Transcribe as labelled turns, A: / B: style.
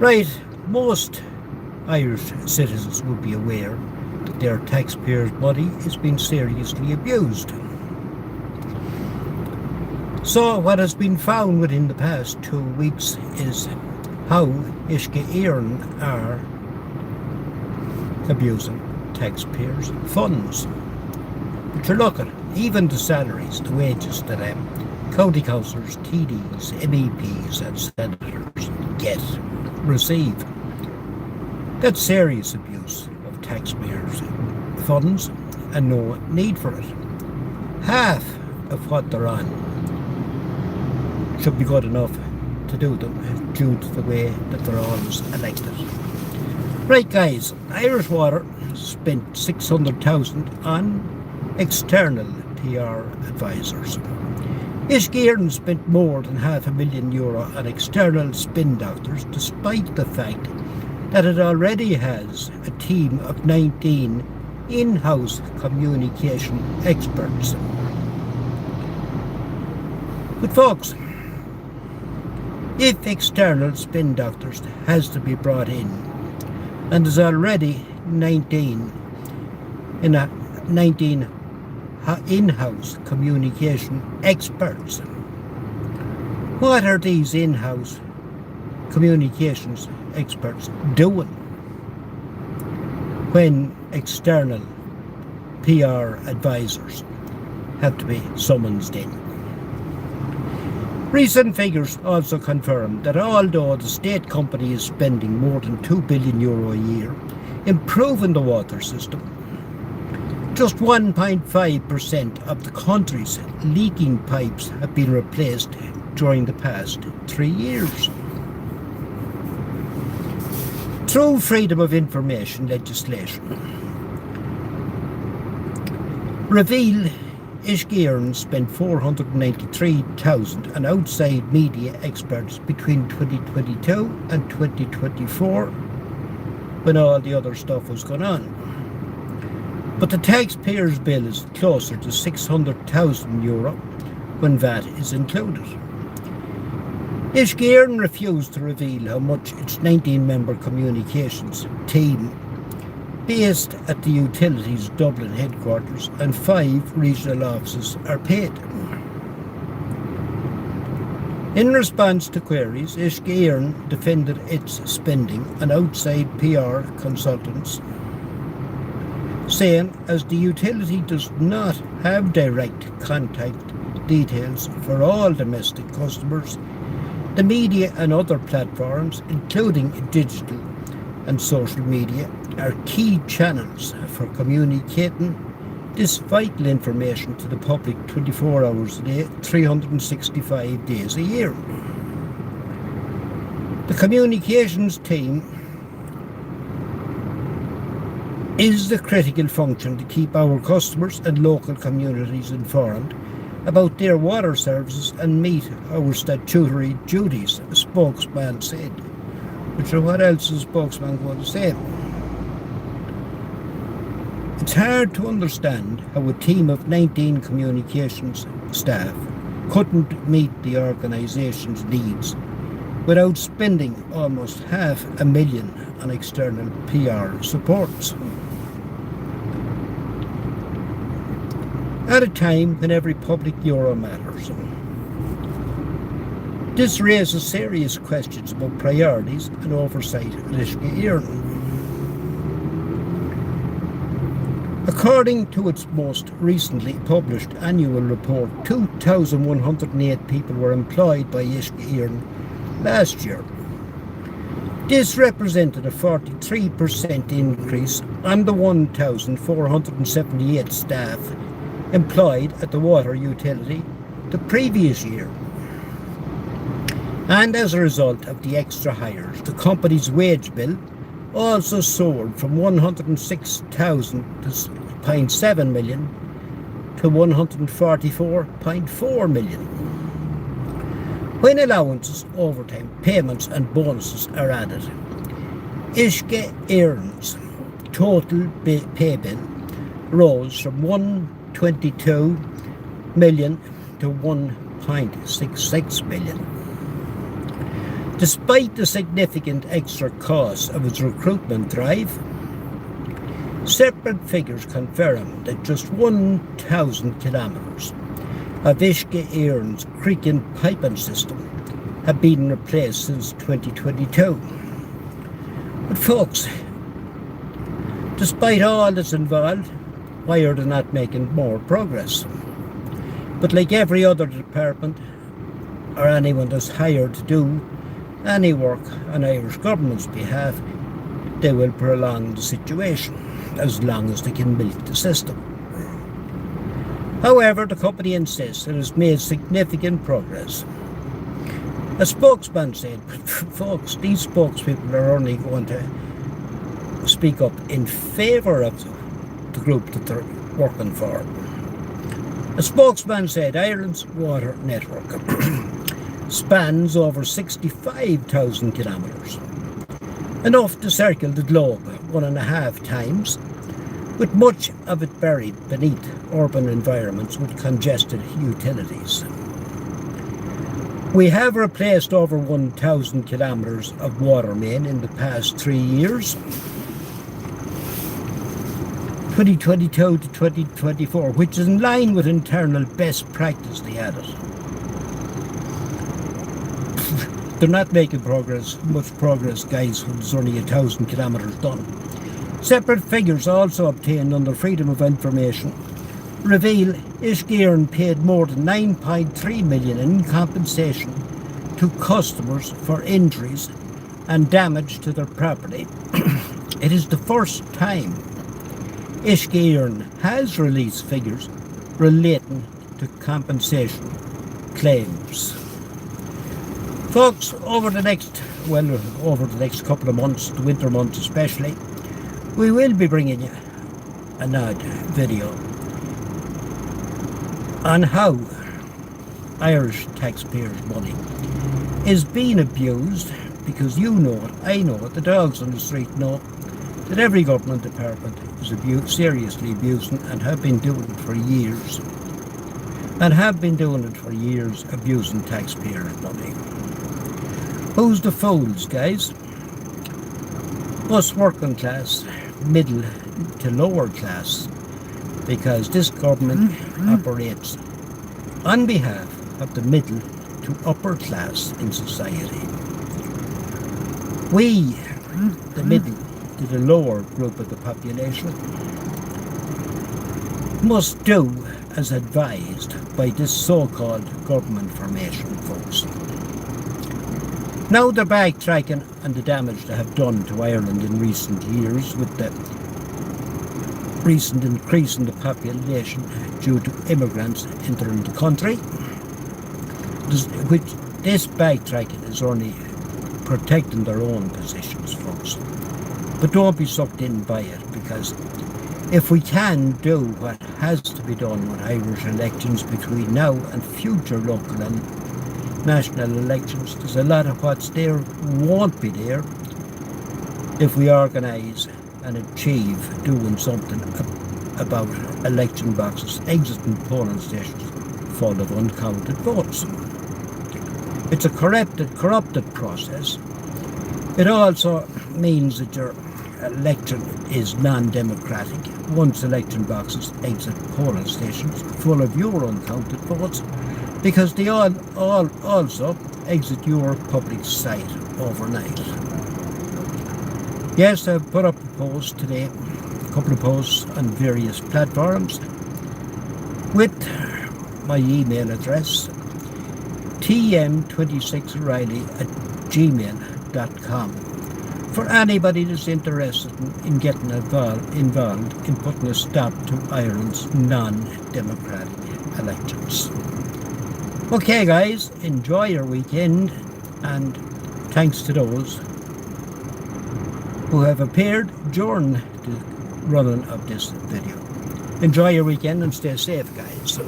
A: Right, most Irish citizens would be aware that their taxpayers' money is being seriously abused. So what has been found within the past 2 weeks is how Uisce Eireann are abusing taxpayers' funds. But you look at even the salaries, the wages that county councillors, TDs, MEPs and senators receive. That's serious abuse of taxpayers' funds and no need for it. Half of what they're on should be good enough to do them due to the way that they're always elected. Right guys, Irish Water spent 600,000 on external PR advisors. Uisce Eireann spent more than €500,000 on external spin doctors, despite the fact that it already has a team of 19 in-house communication experts. But folks, if external spin doctors has to be brought in, and there's already 19 in-house communication experts, what are these in-house communications experts doing when external PR advisors have to be summoned in? Recent figures also confirm that although the state company is spending more than €2 billion a year improving the water system, just 1.5% of the country's leaking pipes have been replaced during the past 3 years. Through freedom of information legislation, reveal Uisce Eireann spent 493,000 on outside media experts between 2022 and 2024, when all the other stuff was going on. But the taxpayers' bill is closer to €600,000 when VAT is included. Uisce Eireann refused to reveal how much its 19-member communications team, based at the utility's Dublin headquarters and 5 regional offices, are paid. In response to queries, Uisce Eireann defended its spending on outside PR consultants, saying as the utility does not have direct contact details for all domestic customers, the media and other platforms, including digital and social media, are key channels for communicating this vital information to the public 24 hours a day, 365 days a year. The communications team is the critical function to keep our customers and local communities informed about their water services and meet our statutory duties, a spokesman said. But what else is a spokesman going to say? It's hard to understand how a team of 19 communications staff couldn't meet the organisation's needs without spending almost $500,000 on external PR supports. At a time when every public euro matters. This raises serious questions about priorities and oversight at Uisce Eireann. According to its most recently published annual report, 2,108 people were employed by Uisce Eireann last year. This represented a 43% increase on the 1,478 staff employed at the water utility the previous year. And as a result of the extra hires, the company's wage bill also soared from $106,000.7 million to $144.4 million. When allowances, overtime payments and bonuses are added, Uisce Eireann's total pay bill rose from $122 million to $1.66 million. Despite the significant extra costs of its recruitment drive, separate figures confirm that just 1,000 kilometres of Uisce Eireann's creaking piping system have been replaced since 2022. But folks, despite all that's involved, why are they not making more progress? But like every other department or anyone that's hired to do any work on Irish government's behalf, they will prolong the situation as long as they can milk the system. However, the company insists it has made significant progress. A spokesman said, folks, these spokespeople are only going to speak up in favour of the group that they're working for. A spokesman said Ireland's water network spans over 65,000 kilometres, enough to circle the globe 1.5 times, with much of it buried beneath urban environments with congested utilities. We have replaced over 1,000 kilometres of water main in the past 3 years, 2022 to 2024, which is in line with internal best practice they had it. They're not making much progress, guys, when there's only 1,000 kilometres done. Separate figures also obtained under Freedom of Information reveal Uisce Eireann paid more than 9.3 million in compensation to customers for injuries and damage to their property. It is the first time Uisce Eireann has released figures relating to compensation claims. Folks, over the next couple of months, the winter months especially, we will be bringing you another video on how Irish taxpayers' money is being abused, because you know it, I know it, the dogs on the street know that every government department is seriously abusing and have been doing it for years. Abusing taxpayers' money. Who's the fools, guys? Us working class, middle to lower class, because this government operates on behalf of the middle to upper class in society. We, the middle to the lower group of the population, must do as advised by this so-called government formation, folks. Now they're backtracking on the damage they have done to Ireland in recent years with the recent increase in the population due to immigrants entering the country. This backtracking is only protecting their own positions, folks. But don't be sucked in by it, because if we can do what has to be done with Irish elections between now and future local and national elections, there's a lot of what's there won't be there if we organise and achieve doing something about election boxes exiting polling stations full of uncounted votes. It's a corrupted process. It also means that your election is non-democratic once election boxes exit polling stations full of your uncounted votes, because they all also exit your public site overnight. Yes, I've put up a post today, a couple of posts on various platforms with my email address, tm26o'reilly@gmail.com, for anybody that's interested in getting involved in putting a stop to Ireland's non-democratic elections. Okay guys, enjoy your weekend, and thanks to those who have appeared during the running of this video. Enjoy your weekend and stay safe, guys.